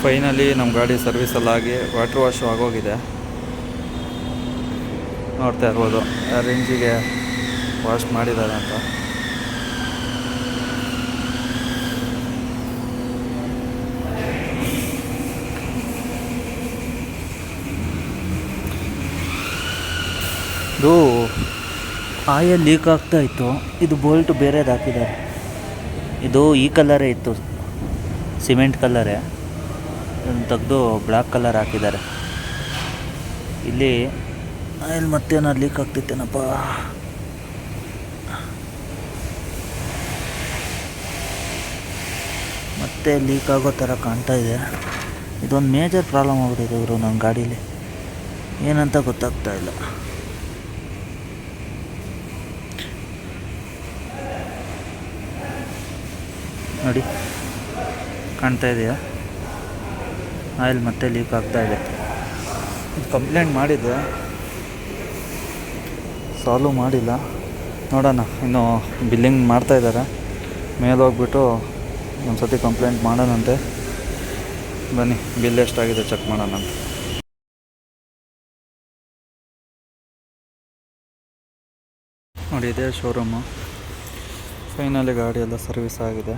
Finally ನಮ್ಮ ಗಾಡಿ ಸರ್ವಿಸಲ್ಲಾಗಿ water wash ಆಗೋಗಿದೆ. ನೋಡ್ತಾ ಇರ್ಬೋದು ರೇಂಜಿಗೆ ವಾಶ್ ಮಾಡಿದ್ದಾರೆ ಅಂತ. ಇದು ಆಯಿಲ್ ಲೀಕ್ ಆಗ್ತಾ ಇತ್ತು. ಇದು ಬೋಲ್ಟ್ ಬೇರೆದು ಹಾಕಿದ್ದಾರೆ. ಇದು ಈ ಕಲರೇ ಇತ್ತು, ಸಿಮೆಂಟ್ ಕಲರೇ. ಇದನ್ನು ತೆಗೆದು ಬ್ಲ್ಯಾಕ್ ಕಲರ್ ಹಾಕಿದ್ದಾರೆ. ಇಲ್ಲಿ ಆಯಿಲ್ ಮತ್ತೇನಾದ್ರು ಲೀಕ್ ಆಗ್ತಿತ್ತೇನಪ್ಪ. ಮತ್ತೆ ಲೀಕ್ ಆಗೋ ಥರ ಕಾಣ್ತಾ ಇದೆ. ಇದೊಂದು ಮೇಜರ್ ಪ್ರಾಬ್ಲಮ್ ಆಗ್ಬಿಟ್ಟಿದೆ ಇವರು ನನ್ನ ಗಾಡೀಲಿ. ಏನಂತ ಗೊತ್ತಾಗ್ತಾ ಇಲ್ಲ. ನೋಡಿ, ಕಾಣ್ತಾ ಇದೆಯಾ? ಆಯಿಲ್ ಮತ್ತೆ ಲೀಕ್ ಆಗ್ತಾ ಇದೆ. ಕಂಪ್ಲೇಂಟ್ ಮಾಡಿದ್ದೆ, ಸಾಲ್ವ್ ಮಾಡಿಲ್ಲ. ನೋಡೋಣ, ಇನ್ನು ಬಿಲ್ಲಿಂಗ್ ಮಾಡ್ತಾಯಿದ್ದಾರೆ. ಮೇಲೆ ಹೋಗ್ಬಿಟ್ಟು ಒಂದು ಸತಿ ಕಂಪ್ಲೇಂಟ್ ಮಾಡೋಣಂತೆ. ಬನ್ನಿ, ಬಿಲ್ ಎಷ್ಟಾಗಿದೆ ಚೆಕ್ ಮಾಡೋಣಂತೆ. ನೋಡಿ, ಇದೇ ಶೋರೂಮು. ಫೈನಲಿ ಗಾಡಿ ಎಲ್ಲ ಸರ್ವಿಸ್ ಆಗಿದೆ.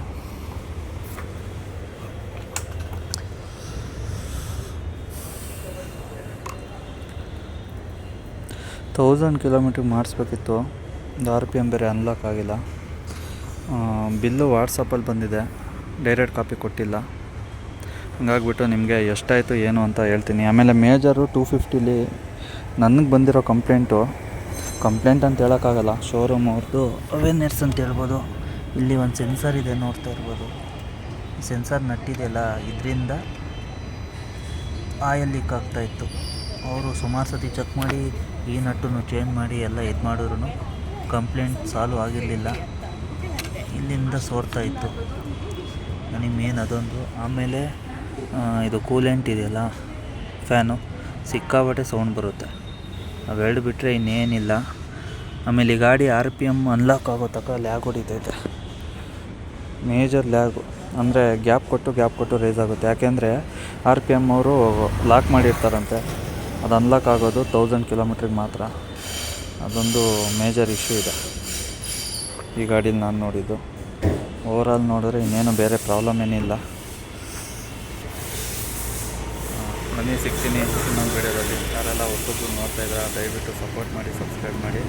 ಕಿಲೋಮೀಟ್ರಿಗೆ ಮಾಡಿಸ್ಬೇಕಿತ್ತು. RPM ಬೇರೆ ಅನ್ಲಾಕ್ ಆಗಿಲ್ಲ. ಬಿಲ್ಲು ವಾಟ್ಸಪ್ಪಲ್ಲಿ ಬಂದಿದೆ, ಡೈರೆಕ್ಟ್ ಕಾಪಿ ಕೊಟ್ಟಿಲ್ಲ. ಹಂಗಾಗ್ಬಿಟ್ಟು ನಿಮಗೆ ಎಷ್ಟಾಯಿತು ಏನು ಅಂತ ಹೇಳ್ತೀನಿ. ಆಮೇಲೆ ಮೇಜರು 250ಲಿ ನನಗೆ ಬಂದಿರೋ ಕಂಪ್ಲೇಂಟ್ ಅಂತ ಹೇಳೋಕ್ಕಾಗಲ್ಲ, ಶೋರೂಮ್ ಅವ್ರದ್ದು ಅವೇರ್ನೆಸ್ ಅಂತ ಹೇಳ್ಬೋದು. ಇಲ್ಲಿ ಒಂದು ಸೆನ್ಸರ್ ಇದೆ, ನೋಡ್ತಾ ಇರ್ಬೋದು. ಈ ಸೆನ್ಸರ್ ನಟ್ಟಿದೆಯಲ್ಲ, ಇದರಿಂದ ಆಯಿಲ್ ಲೀಕ್ ಆಗ್ತಾಯಿತ್ತು. ಅವರು ಸುಮಾರು ಸತಿ ಚೆಕ್ ಮಾಡಿ ಈ ನಟ್ಟನ್ನು ಚೇಂಜ್ ಮಾಡಿ ಎಲ್ಲ ಇದು ಮಾಡಿದ್ರು ಕಂಪ್ಲೇಂಟ್ ಸಾಲ್ವ್ ಆಗಿರಲಿಲ್ಲ. ಇಲ್ಲಿಂದ ಸೋರ್ತಾ ಇತ್ತು ನನಗೆ ಮೇನ್ ಅದೊಂದು. ಆಮೇಲೆ ಇದು ಕೂಲೆಂಟ್ ಇದೆಯಲ್ಲ, ಫ್ಯಾನು, ಸಿಕ್ಕಾಪಟ್ಟೆ ಸೌಂಡ್ ಬರುತ್ತೆ. ಅವೆರಡು ಬಿಟ್ಟರೆ ಇನ್ನೇನಿಲ್ಲ. ಆಮೇಲೆ ಈ ಗಾಡಿ RPM ಅನ್ಲಾಕ್ ಆಗೋ ತನಕ ಲ್ಯಾಗ್ ಹೊಡಿತೈತೆ. ಮೇಜರ್ ಲ್ಯಾಗು ಅಂದರೆ ಗ್ಯಾಪ್ ಕೊಟ್ಟು ರೈಸ್ ಆಗುತ್ತೆ. ಯಾಕೆಂದರೆ RPM ಅವರು ಲಾಕ್ ಮಾಡಿರ್ತಾರಂತೆ. ಅದು ಅನ್ಲಾಕ್ ಆಗೋದು 1000 ಕಿಲೋಮೀಟ್ರಿಗೆ ಮಾತ್ರ. ಅದೊಂದು ಮೇಜರ್ ಇಶ್ಯೂ ಇದೆ ಈ ಗಾಡೀಲಿ ನಾನು ನೋಡಿದ್ದು. ಓವರಾಲ್ ನೋಡಿದ್ರೆ ಇನ್ನೇನು ಬೇರೆ ಪ್ರಾಬ್ಲಮ್ ಏನಿಲ್ಲ. ಬನ್ನಿ, ಸಿಗ್ತೀನಿ ಇನ್ನೊಂದು ವಿಡಿಯೋದಲ್ಲಿ. ಯಾರೆಲ್ಲ ಹೊಸಬ್ರು ನೋಡ್ತಾಯಿದ್ರೆ ದಯವಿಟ್ಟು ಸಪೋರ್ಟ್ ಮಾಡಿ, ಸಬ್ಸ್ಕ್ರೈಬ್ ಮಾಡಿ.